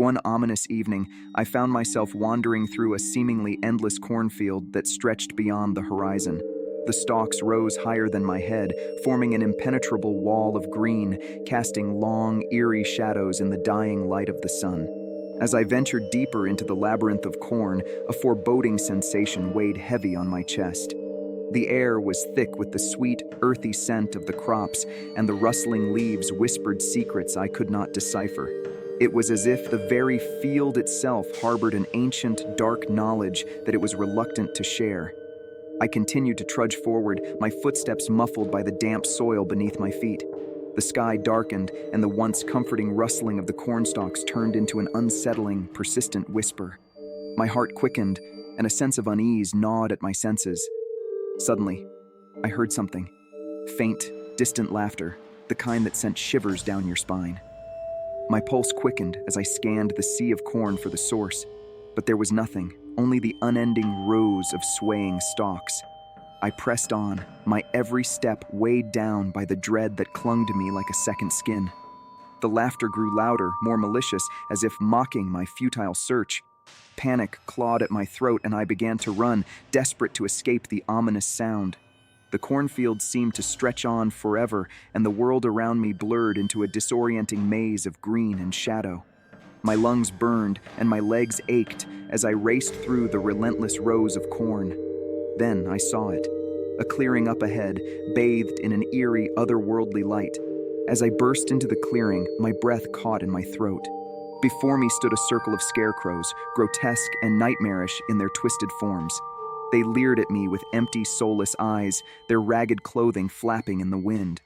One ominous evening, I found myself wandering through a seemingly endless cornfield that stretched beyond the horizon. The stalks rose higher than my head, forming an impenetrable wall of green, casting long, eerie shadows in the dying light of the sun. As I ventured deeper into the labyrinth of corn, a foreboding sensation weighed heavy on my chest. The air was thick with the sweet, earthy scent of the crops, and the rustling leaves whispered secrets I could not decipher. It was as if the very field itself harbored an ancient, dark knowledge that it was reluctant to share. I continued to trudge forward, my footsteps muffled by the damp soil beneath my feet. The sky darkened, and the once comforting rustling of the cornstalks turned into an unsettling, persistent whisper. My heart quickened, and a sense of unease gnawed at my senses. Suddenly, I heard something. Faint, distant laughter, the kind that sent shivers down your spine. My pulse quickened as I scanned the sea of corn for the source, but there was nothing, only the unending rows of swaying stalks. I pressed on, my every step weighed down by the dread that clung to me like a second skin. The laughter grew louder, more malicious, as if mocking my futile search. Panic clawed at my throat, and I began to run, desperate to escape the ominous sound. The cornfield seemed to stretch on forever, and the world around me blurred into a disorienting maze of green and shadow. My lungs burned, and my legs ached as I raced through the relentless rows of corn. Then I saw it, a clearing up ahead, bathed in an eerie, otherworldly light. As I burst into the clearing, my breath caught in my throat. Before me stood a circle of scarecrows, grotesque and nightmarish in their twisted forms. They leered at me with empty, soulless eyes, their ragged clothing flapping in the wind.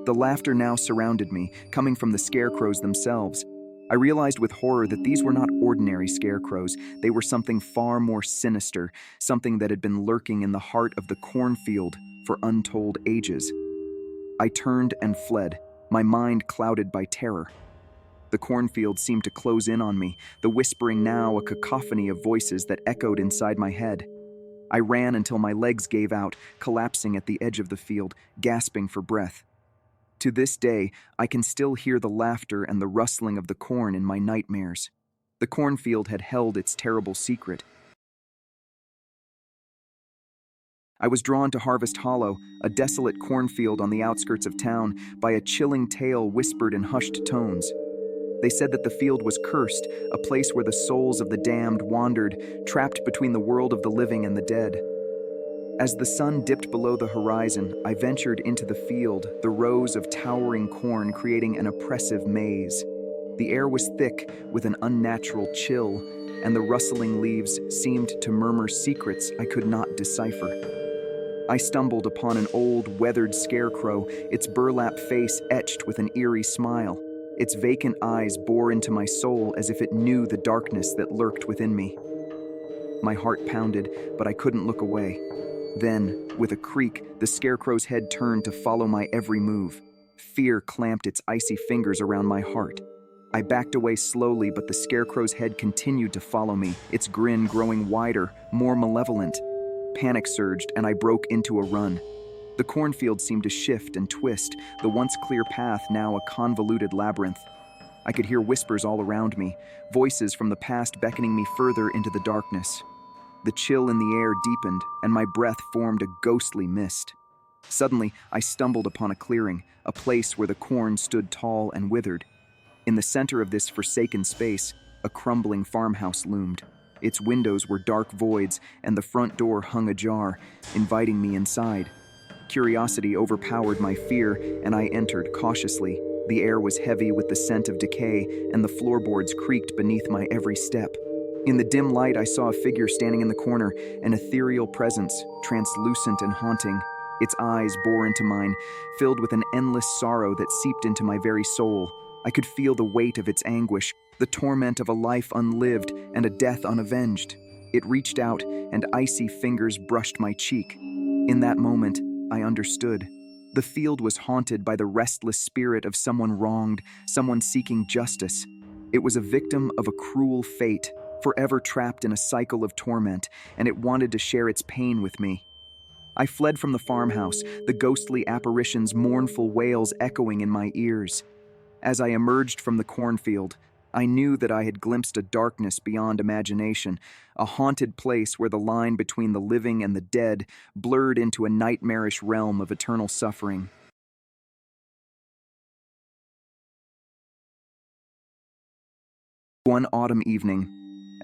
The laughter now surrounded me, coming from the scarecrows themselves. I realized with horror that these were not ordinary scarecrows. They were something far more sinister, something that had been lurking in the heart of the cornfield for untold ages. I turned and fled, my mind clouded by terror. The cornfield seemed to close in on me, the whispering now a cacophony of voices that echoed inside my head. I ran until my legs gave out, collapsing at the edge of the field, gasping for breath. To this day, I can still hear the laughter and the rustling of the corn in my nightmares. The cornfield had held its terrible secret. I was drawn to Harvest Hollow, a desolate cornfield on the outskirts of town, by a chilling tale whispered in hushed tones. They said that the field was cursed, a place where the souls of the damned wandered, trapped between the world of the living and the dead. As the sun dipped below the horizon, I ventured into the field, the rows of towering corn creating an oppressive maze. The air was thick with an unnatural chill, and the rustling leaves seemed to murmur secrets I could not decipher. I stumbled upon an old, weathered scarecrow, its burlap face etched with an eerie smile. Its vacant eyes bore into my soul as if it knew the darkness that lurked within me. My heart pounded, but I couldn't look away. Then, with a creak, the scarecrow's head turned to follow my every move. Fear clamped its icy fingers around my heart. I backed away slowly, but the scarecrow's head continued to follow me, its grin growing wider, more malevolent. Panic surged, and I broke into a run. The cornfield seemed to shift and twist, the once clear path now a convoluted labyrinth. I could hear whispers all around me, voices from the past beckoning me further into the darkness. The chill in the air deepened, and my breath formed a ghostly mist. Suddenly, I stumbled upon a clearing, a place where the corn stood tall and withered. In the center of this forsaken space, a crumbling farmhouse loomed. Its windows were dark voids, and the front door hung ajar, inviting me inside. Curiosity overpowered my fear, and I entered cautiously. The air was heavy with the scent of decay, and the floorboards creaked beneath my every step. In the dim light, I saw a figure standing in the corner, an ethereal presence, translucent and haunting. Its eyes bore into mine, filled with an endless sorrow that seeped into my very soul. I could feel the weight of its anguish, the torment of a life unlived and a death unavenged. It reached out, and icy fingers brushed my cheek. In that moment, I understood. The field was haunted by the restless spirit of someone wronged, someone seeking justice. It was a victim of a cruel fate, forever trapped in a cycle of torment, and it wanted to share its pain with me. I fled from the farmhouse, the ghostly apparition's mournful wails echoing in my ears. As I emerged from the cornfield, I knew that I had glimpsed a darkness beyond imagination, a haunted place where the line between the living and the dead blurred into a nightmarish realm of eternal suffering. One autumn evening,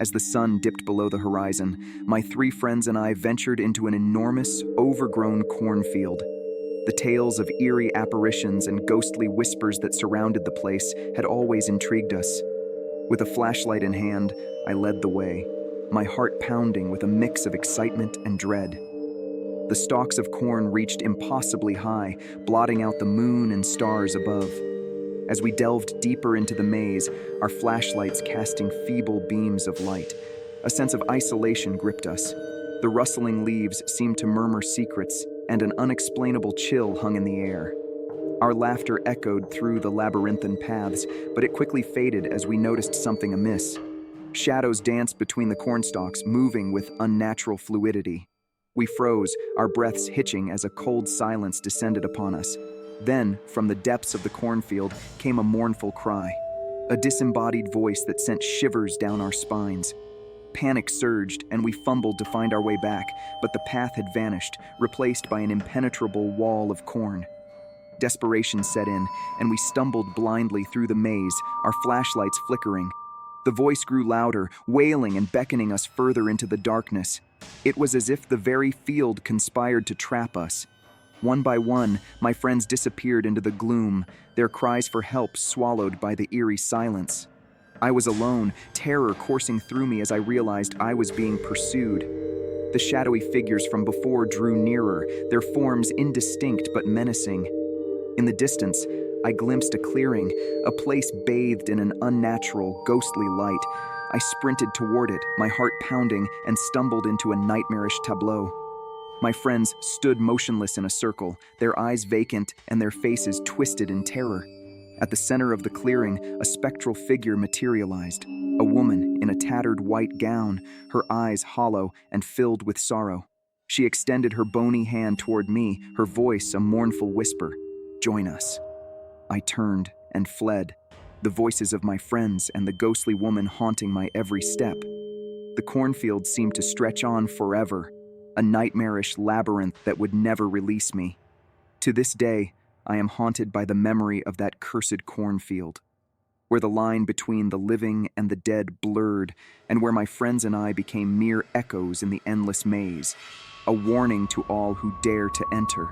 as the sun dipped below the horizon, my three friends and I ventured into an enormous, overgrown cornfield. The tales of eerie apparitions and ghostly whispers that surrounded the place had always intrigued us. With a flashlight in hand, I led the way, my heart pounding with a mix of excitement and dread. The stalks of corn reached impossibly high, blotting out the moon and stars above. As we delved deeper into the maze, our flashlights casting feeble beams of light, a sense of isolation gripped us. The rustling leaves seemed to murmur secrets, and an unexplainable chill hung in the air. Our laughter echoed through the labyrinthine paths, but it quickly faded as we noticed something amiss. Shadows danced between the cornstalks, moving with unnatural fluidity. We froze, our breaths hitching as a cold silence descended upon us. Then, from the depths of the cornfield, came a mournful cry, a disembodied voice that sent shivers down our spines. Panic surged, and we fumbled to find our way back, but the path had vanished, replaced by an impenetrable wall of corn. Desperation set in, and we stumbled blindly through the maze, our flashlights flickering. The voice grew louder, wailing and beckoning us further into the darkness. It was as if the very field conspired to trap us. One by one, my friends disappeared into the gloom, their cries for help swallowed by the eerie silence. I was alone, terror coursing through me as I realized I was being pursued. The shadowy figures from before drew nearer, their forms indistinct but menacing. In the distance, I glimpsed a clearing, a place bathed in an unnatural, ghostly light. I sprinted toward it, my heart pounding, and stumbled into a nightmarish tableau. My friends stood motionless in a circle, their eyes vacant and their faces twisted in terror. At the center of the clearing, a spectral figure materialized, a woman in a tattered white gown, her eyes hollow and filled with sorrow. She extended her bony hand toward me, her voice a mournful whisper, "Join us." I turned and fled, the voices of my friends and the ghostly woman haunting my every step. The cornfield seemed to stretch on forever, a nightmarish labyrinth that would never release me. To this day, I am haunted by the memory of that cursed cornfield, where the line between the living and the dead blurred, and where my friends and I became mere echoes in the endless maze, a warning to all who dare to enter.